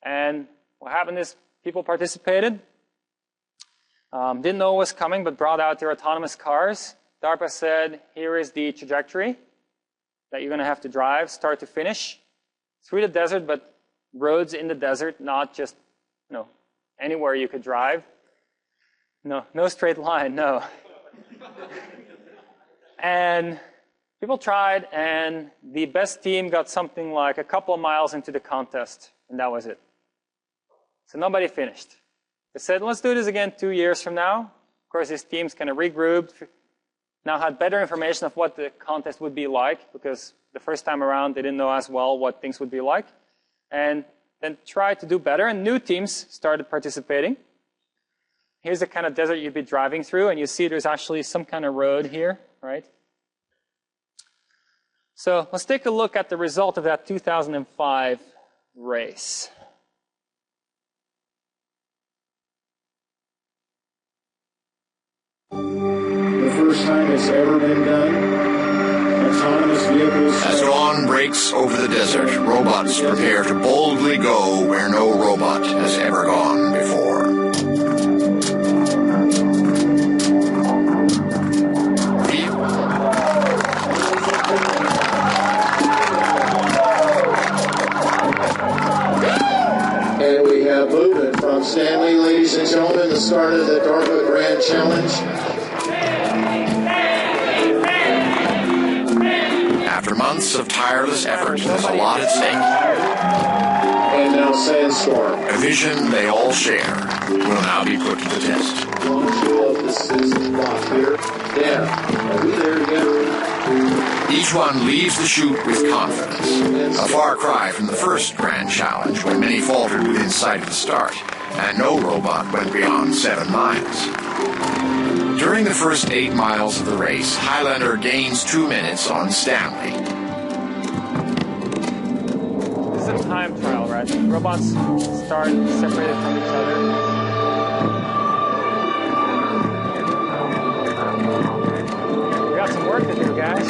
And what happened is people participated, didn't know what was coming, but brought out their autonomous cars. DARPA said, here is the trajectory that you're going to have to drive, start to finish, through the desert, but roads in the desert, not just, anywhere you could drive. No straight line, no. And people tried, and the best team got something like a couple of miles into the contest, and that was it. So nobody finished. They said, let's do this again 2 years from now. Of course, this team's kind of regrouped, now had better information of what the contest would be like, because the first time around, they didn't know as well what things would be like. And then tried to do better, and new teams started participating. Here's the kind of desert you'd be driving through, and you see there's actually some kind of road here, right? So let's take a look at the result of that 2005 race. The first time it's ever been done. Autonomous vehicles. As dawn breaks over the desert, robots prepare to boldly go where no robot has ever gone before. And we have movement from Stanley, ladies and gentlemen, the start of the DARPA Grand Challenge. After months of tireless effort, there's a lot at stake. And now Sandstorm. A vision they all share will now be put to the test. Launch of the system block here. Dan, are we there together? Each one leaves the chute with confidence, a far cry from the first grand challenge when many faltered within sight of the start, and no robot went beyond 7 miles. During the first 8 miles of the race, Highlander gains 2 minutes on Stanley. This is a time trial, right? Robots start separated from each other. We got some work to do, guys.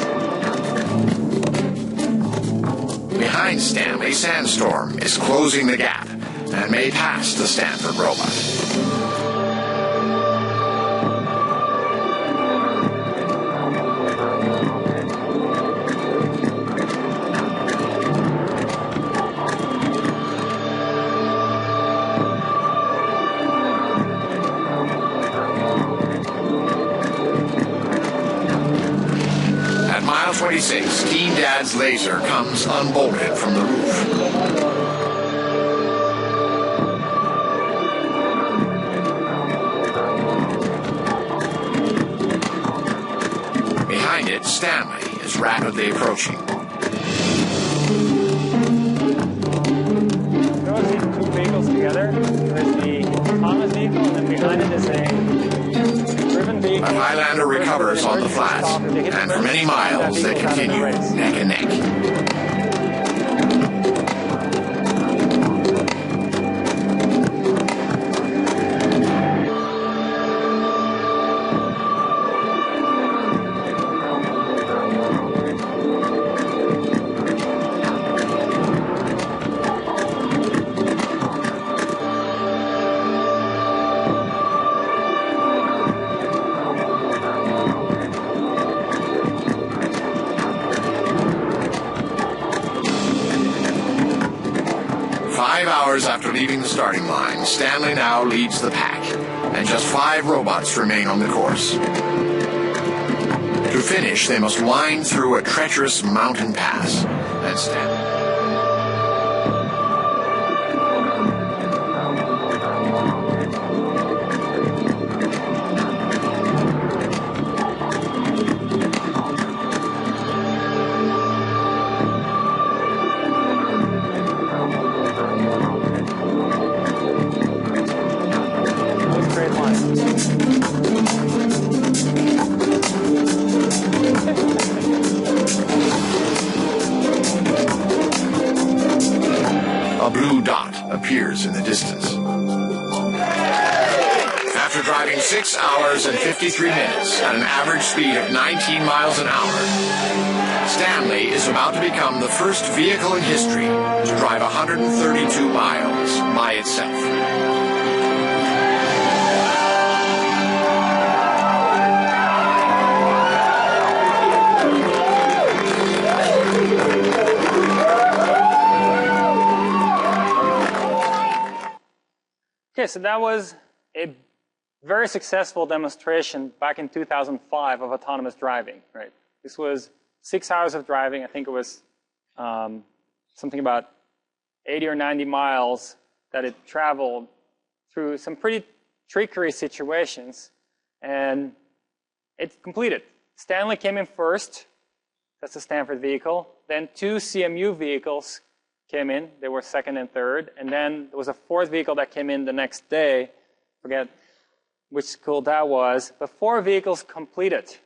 Behind Stanley, Sandstorm is closing the gap and may pass the Stanford robot. At mile 26, Teen Dad's laser comes unbolted from the roof. Behind it, Stanley is rapidly approaching. Those these two vehicles together. There's the autonomous vehicle, and then behind it is a driven vehicle. But Highlander recovers on the flats, and for many miles they continue neck and neck. After leaving the starting line, Stanley now leads the pack, and just 5 robots remain on the course. To finish, they must wind through a treacherous mountain pass, and Stanley... A blue dot appears in the distance. After driving 6 hours and 53 minutes at an average speed of 19 miles an hour, Stanley is about to become the first vehicle in history to drive 132 miles by itself. Okay, so that was a very successful demonstration back in 2005 of autonomous driving, right? This was 6 hours of driving. I think it was something about 80 or 90 miles that it traveled through some pretty trickery situations, and it completed. Stanley came in first. That's the Stanford vehicle. Then 2 CMU vehicles came in. They were second and third. And then there was a 4th vehicle that came in the next day. Forget which school that was. But 4 vehicles completed.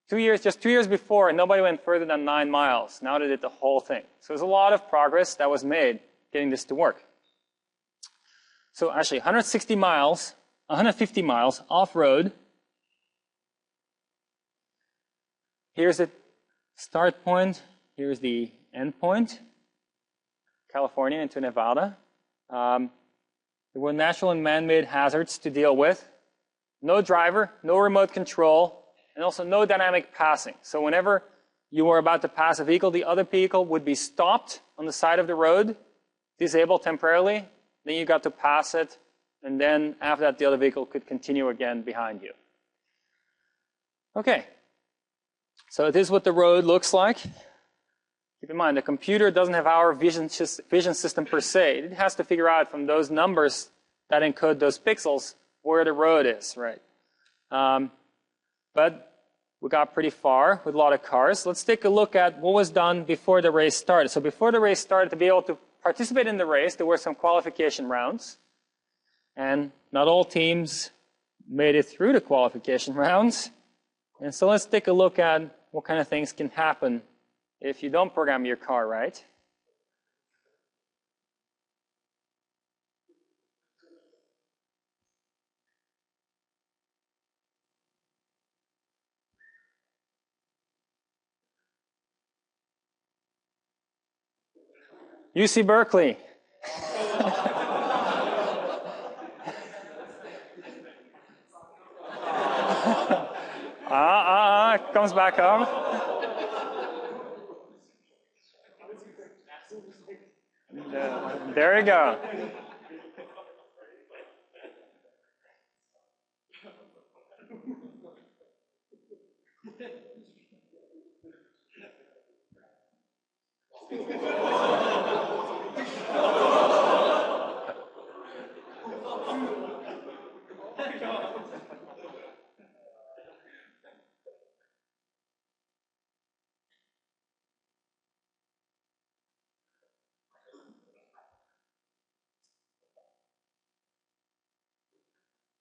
2 years, just 2 years before, and nobody went further than 9 miles. Now they did the whole thing. So there's a lot of progress that was made getting this to work. So actually, 150 miles off-road. Here's the start point. Here's the end point, California into Nevada. There were natural and man-made hazards to deal with. No driver, no remote control, and also no dynamic passing. So whenever you were about to pass a vehicle, the other vehicle would be stopped on the side of the road, disabled temporarily, then you got to pass it, and then after that the other vehicle could continue again behind you. Okay, so this is what the road looks like. Keep in mind, the computer doesn't have our vision system per se. It has to figure out from those numbers that encode those pixels where the road is, right? but we got pretty far with a lot of cars. Let's take a look at what was done before the race started. So before the race started, to be able to participate in the race, there were some qualification rounds. And not all teams made it through the qualification rounds. And so let's take a look at what kind of things can happen if you don't program your car right. UC Berkeley. Comes back up. There you go.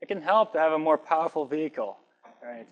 It can help to have a more powerful vehicle, right?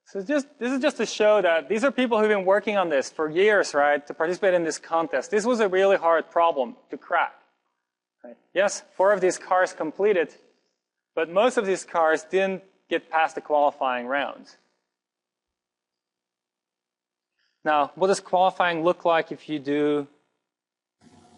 So this is just to show that these are people who've been working on this for years, right, to participate in this contest. This was a really hard problem to crack. Right? Yes, 4 of these cars completed, but most of these cars didn't get past the qualifying rounds. Now, what does qualifying look like if you do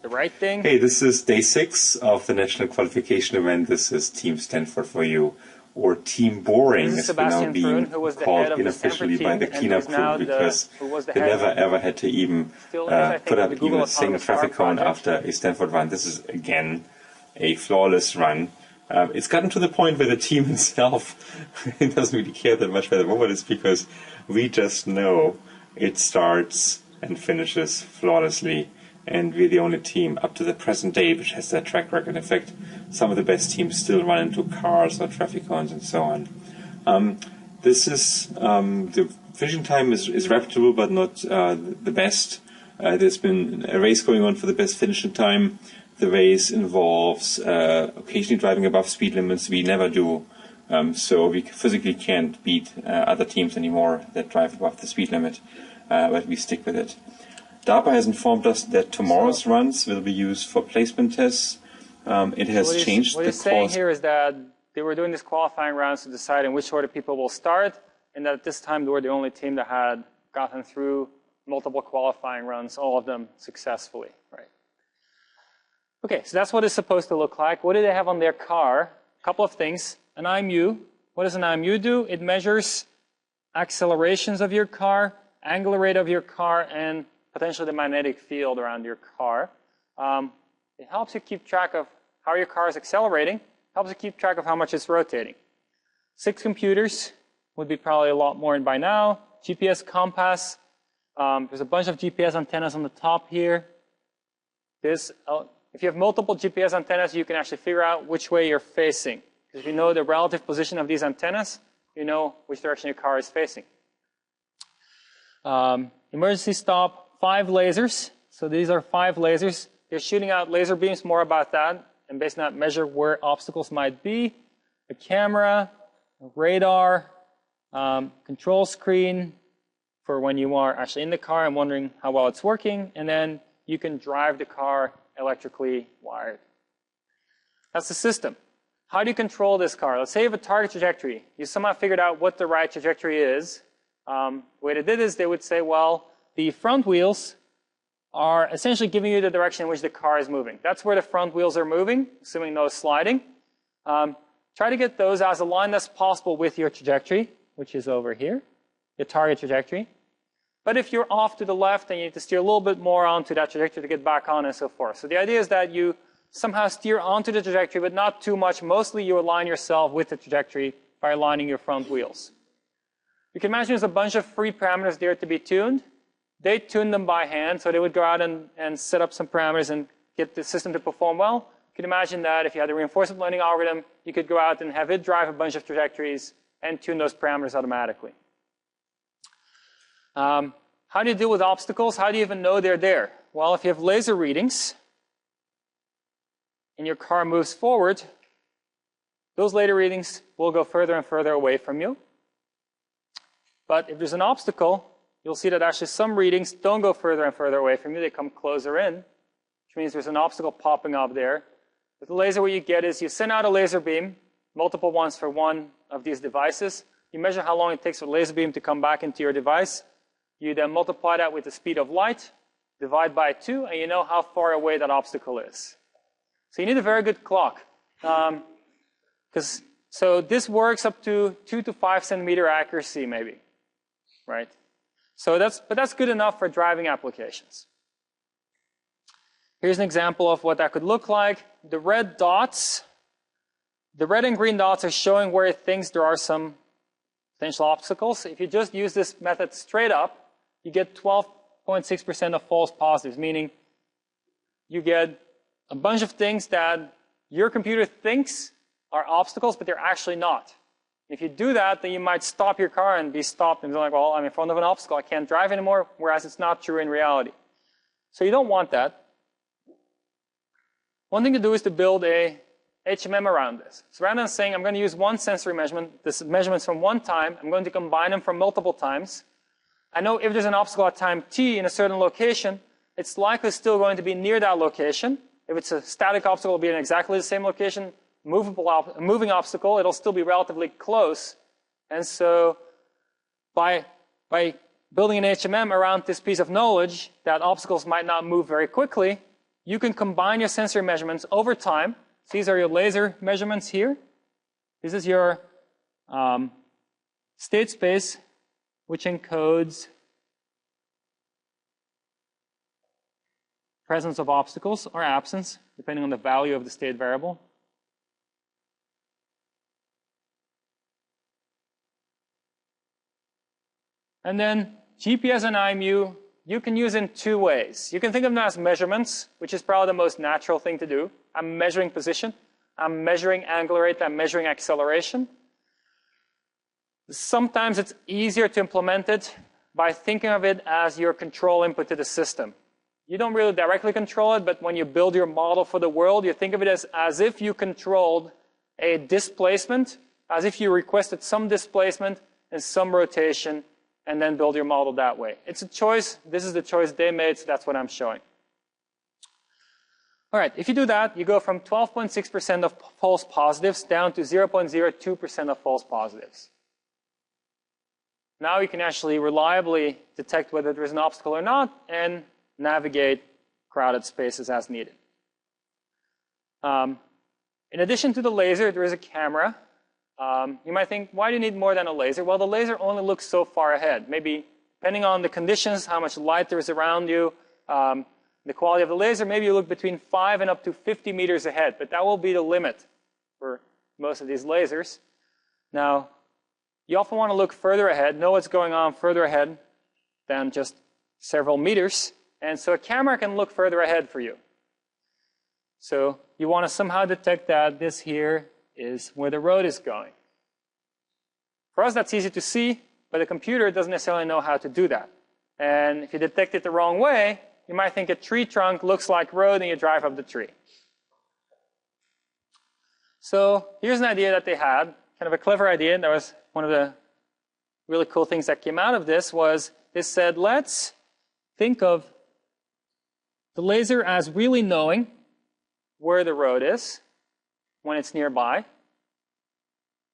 the right thing? Hey, this is day 6 of the national qualification event. This is Team Stanford for you, or Team Boring, as we're now being called unofficially by the cleanup crew, because they never ever had to even put up even a single traffic cone after a Stanford run. This is, again, a flawless run. It's gotten to the point where the team itself it doesn't really care that much where the robot is, because we just know it starts and finishes flawlessly. And we're the only team up to the present day which has that track record. In fact, some of the best teams still run into cars or traffic cones and so on. This is the vision time is reputable, but not the best. There's been a race going on for the best finishing time. The race involves occasionally driving above speed limits. We never do, so we physically can't beat other teams anymore that drive above the speed limit, but we stick with it. DARPA has informed us that tomorrow's runs will be used for placement tests. It has changed the course. What he's saying here is that they were doing these qualifying rounds to decide in which order people will start, and that at this time they were the only team that had gotten through multiple qualifying runs, all of them successfully. Right. Okay, so that's what it's supposed to look like. What do they have on their car? A couple of things. An IMU. What does an IMU do? It measures accelerations of your car, angular rate of your car, and potentially the magnetic field around your car. It helps you keep track of how your car is accelerating, helps you keep track of how much it's rotating. 6 computers would be probably a lot more by now. GPS compass. There's a bunch of GPS antennas on the top here. If you have multiple GPS antennas, you can actually figure out which way you're facing. Because if you know the relative position of these antennas, you know which direction your car is facing. Emergency stop. 5 lasers. So these are 5 lasers. They're shooting out laser beams, more about that, and based on that measure where obstacles might be. A camera, a radar, control screen for when you are actually in the car and wondering how well it's working, and then you can drive the car electrically wired. That's the system. How do you control this car? Let's say you have a target trajectory. You somehow figured out what the right trajectory is. The way they did is they would say, well, the front wheels are essentially giving you the direction in which the car is moving. That's where the front wheels are moving, assuming no sliding. Try to get those as aligned as possible with your trajectory, which is over here, your target trajectory. But if you're off to the left, then you need to steer a little bit more onto that trajectory to get back on and so forth. So the idea is that you somehow steer onto the trajectory, but not too much. Mostly you align yourself with the trajectory by aligning your front wheels. You can imagine there's a bunch of free parameters there to be tuned. They tune them by hand, so they would go out and set up some parameters and get the system to perform well. You can imagine that if you had a reinforcement learning algorithm, you could go out and have it drive a bunch of trajectories and tune those parameters automatically. How do you deal with obstacles? How do you even know they're there? Well, if you have laser readings and your car moves forward, those laser readings will go further and further away from you. But if there's an obstacle, you'll see that actually some readings don't go further and further away from you. They come closer in, which means there's an obstacle popping up there. With the laser, what you get is you send out a laser beam, multiple ones for one of these devices. You measure how long it takes for the laser beam to come back into your device. You then multiply that with the speed of light, divide by 2, and you know how far away that obstacle is. So you need a very good clock. So this works up to 2 to 5 centimeter accuracy, maybe, right? But that's good enough for driving applications. Here's an example of what that could look like. The red dots, the red and green dots are showing where it thinks there are some potential obstacles. If you just use this method straight up, you get 12.6% of false positives, meaning you get a bunch of things that your computer thinks are obstacles, but they're actually not. If you do that, then you might stop your car and be stopped and be like, well, I'm in front of an obstacle, I can't drive anymore, whereas it's not true in reality. So you don't want that. One thing to do is to build a HMM around this. So rather than saying, I'm going to use one sensory measurement, this measurements from one time, I'm going to combine them from multiple times. I know if there's an obstacle at time t in a certain location, it's likely still going to be near that location. If it's a static obstacle, it'll be in exactly the same location. Moving obstacle, it'll still be relatively close. And so by building an HMM around this piece of knowledge that obstacles might not move very quickly, you can combine your sensory measurements over time. So these are your laser measurements here. This is your state space, which encodes presence of obstacles or absence, depending on the value of the state variable. And then GPS and IMU, you can use in two ways. You can think of them as measurements, which is probably the most natural thing to do. I'm measuring position. I'm measuring angular rate. I'm measuring acceleration. Sometimes it's easier to implement it by thinking of it as your control input to the system. You don't really directly control it, but when you build your model for the world, you think of it as if you controlled a displacement, as if you requested some displacement and some rotation, and then build your model that way. It's a choice. This is the choice they made, so that's what I'm showing. All right, if you do that, you go from 12.6% of false positives down to 0.02% of false positives. Now you can actually reliably detect whether there's an obstacle or not and navigate crowded spaces as needed. In addition to the laser, there is a camera. You might think, why do you need more than a laser? Well, the laser only looks so far ahead. Maybe depending on the conditions, how much light there is around you, the quality of the laser, maybe you look between 5 and up to 50 meters ahead, but that will be the limit for most of these lasers. Now, you often want to look further ahead, know what's going on further ahead than just several meters, and so a camera can look further ahead for you. So you want to somehow detect that this here is where the road is going. For us, that's easy to see, but the computer doesn't necessarily know how to do that. And if you detect it the wrong way, you might think a tree trunk looks like road and you drive up the tree. So here's an idea that they had, kind of a clever idea. That was one of the really cool things that came out of this was they said, let's think of the laser as really knowing where the road is when it's nearby.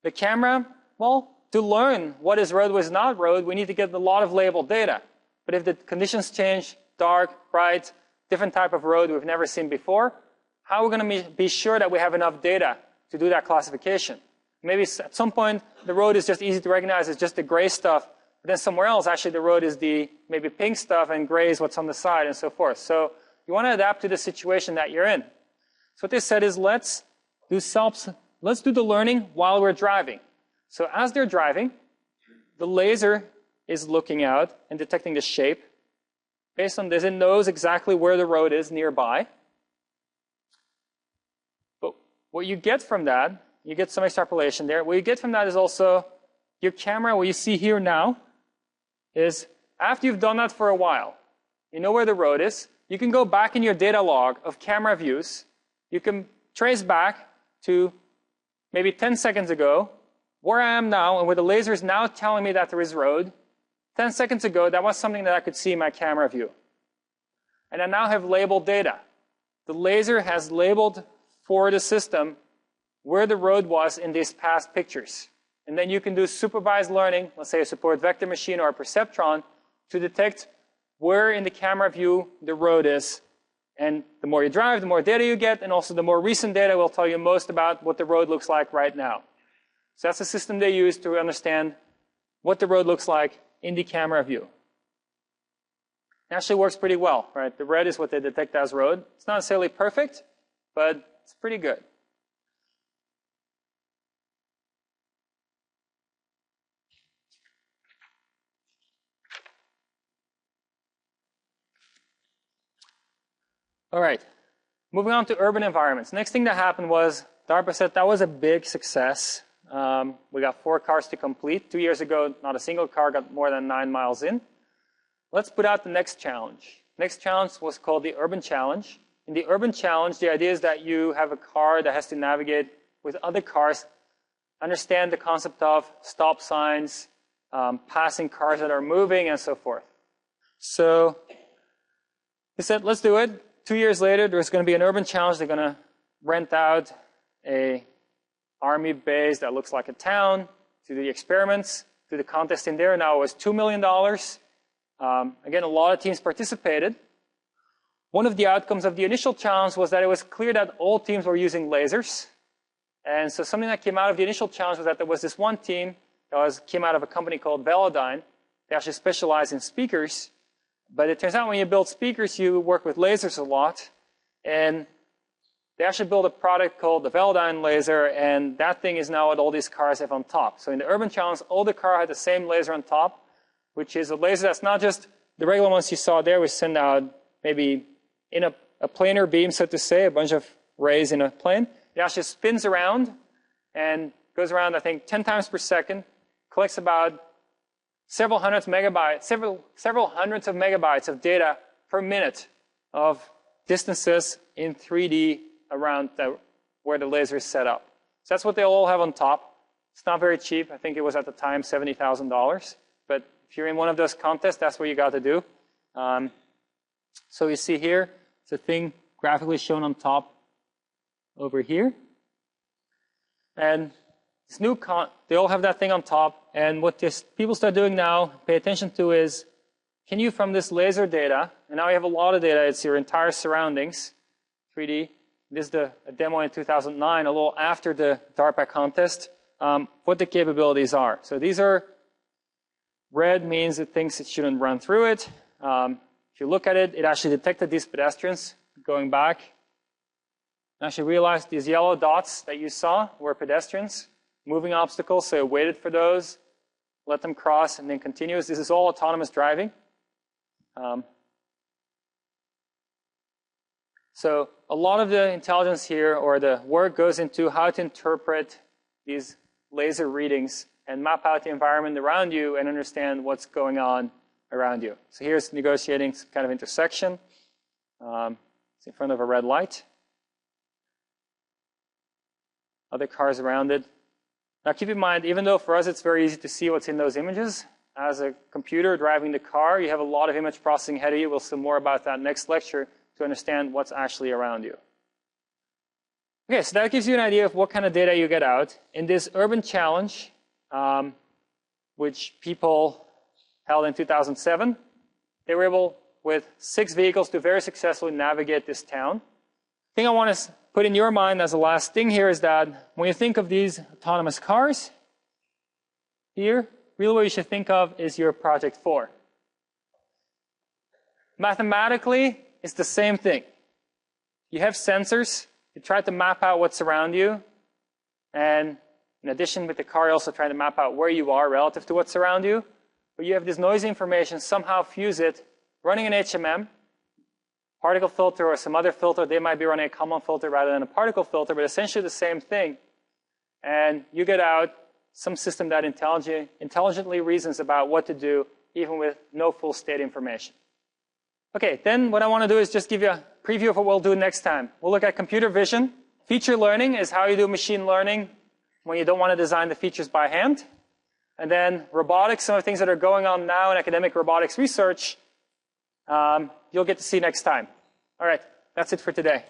The camera, well, to learn what is road, what is not road, we need to get a lot of labeled data. But if the conditions change, dark, bright, different type of road we've never seen before, how are we going to be sure that we have enough data to do that classification. Maybe at some point, the road is just easy to recognize as just the gray stuff. But then somewhere else, actually, the road is the maybe pink stuff, and gray is what's on the side, and so forth. So you want to adapt to the situation that you're in. So what they said is, let's do the learning while we're driving. So as they're driving, the laser is looking out and detecting the shape. Based on this, it knows exactly where the road is nearby. But what you get from that, you get some extrapolation there. What you get from that is also your camera, what you see here now, is after you've done that for a while, you know where the road is, you can go back in your data log of camera views. You can trace back to maybe 10 seconds ago, where I am now, and where the laser is now telling me that there is road. 10 seconds ago, that was something that I could see in my camera view. And I now have labeled data. The laser has labeled for the system where the road was in these past pictures. And then you can do supervised learning, let's say a support vector machine or a perceptron, to detect where in the camera view the road is. And the more you drive, the more data you get, and also the more recent data will tell you most about what the road looks like right now. So that's the system they use to understand what the road looks like in the camera view. It actually works pretty well, right? The red is what they detect as road. It's not necessarily perfect, but it's pretty good. All right, moving on to urban environments. Next thing that happened was DARPA said that was a big success. We got 4 cars to complete. 2 years ago, not a single car got more than 9 miles in. Let's put out the next challenge. Next challenge was called the Urban Challenge. In the Urban Challenge, the idea is that you have a car that has to navigate with other cars, understand the concept of stop signs, passing cars that are moving, and so forth. So they said, let's do it. 2 years later, there's going to be an urban challenge. They're going to rent out a army base that looks like a town to do the experiments, do the contest in there. Now it was $2 million. Again, a lot of teams participated. One of the outcomes of the initial challenge was that it was clear that all teams were using lasers. And so something that came out of the initial challenge was that there was this one team that came out of a company called Velodyne. They actually specialize in speakers. But it turns out when you build speakers, you work with lasers a lot. And they actually built a product called the Velodyne laser, and that thing is now what all these cars have on top. So in the Urban Challenge, all the car had the same laser on top, which is a laser that's not just the regular ones you saw there, which send out maybe in a planar beam, so to say, a bunch of rays in a plane. It actually spins around and goes around, I think, 10 times per second, collects about several hundreds of megabytes of data per minute of distances in 3D around where the laser is set up. So that's what they all have on top. It's not very cheap. I think it was at the time $70,000. But if you're in one of those contests, that's what you got to do. So you see here, it's a thing graphically shown on top over here. And this new they all have that thing on top. And what people start doing now, pay attention to, is can you, from this laser data, and now you have a lot of data, it's your entire surroundings, 3D. This is a demo in 2009, a little after the DARPA contest, what the capabilities are. So these are, red means it thinks it shouldn't run through it. If you look at it, it actually detected these pedestrians going back. And actually realized these yellow dots that you saw were pedestrians, moving obstacles, so it waited for those, let them cross, and then continues. This is all autonomous driving. So a lot of the intelligence here, or the work, goes into how to interpret these laser readings and map out the environment around you and understand what's going on around you. So here's negotiating some kind of intersection. It's in front of a red light. Other cars around it. Now keep in mind, even though for us it's very easy to see what's in those images, as a computer driving the car, you have a lot of image processing ahead of you. We'll see more about that next lecture to understand what's actually around you. Okay, so that gives you an idea of what kind of data you get out. In this urban challenge, which people held in 2007, they were able, with 6 vehicles, to very successfully navigate this town. The thing I want to put in your mind as a last thing here is that when you think of these autonomous cars, here, really what you should think of is your project 4. Mathematically, it's the same thing. You have sensors, you try to map out what's around you, and in addition with the car, you also try to map out where you are relative to what's around you. But you have this noisy information, somehow fuse it, running an HMM, particle filter or some other filter. They might be running a Kalman filter rather than a particle filter, but essentially the same thing. And you get out some system that intelligently reasons about what to do, even with no full state information. Okay, then what I want to do is just give you a preview of what we'll do next time. We'll look at computer vision. Feature learning is how you do machine learning when you don't want to design the features by hand. And then robotics, some of the things that are going on now in academic robotics research, you'll get to see next time. All right, that's it for today.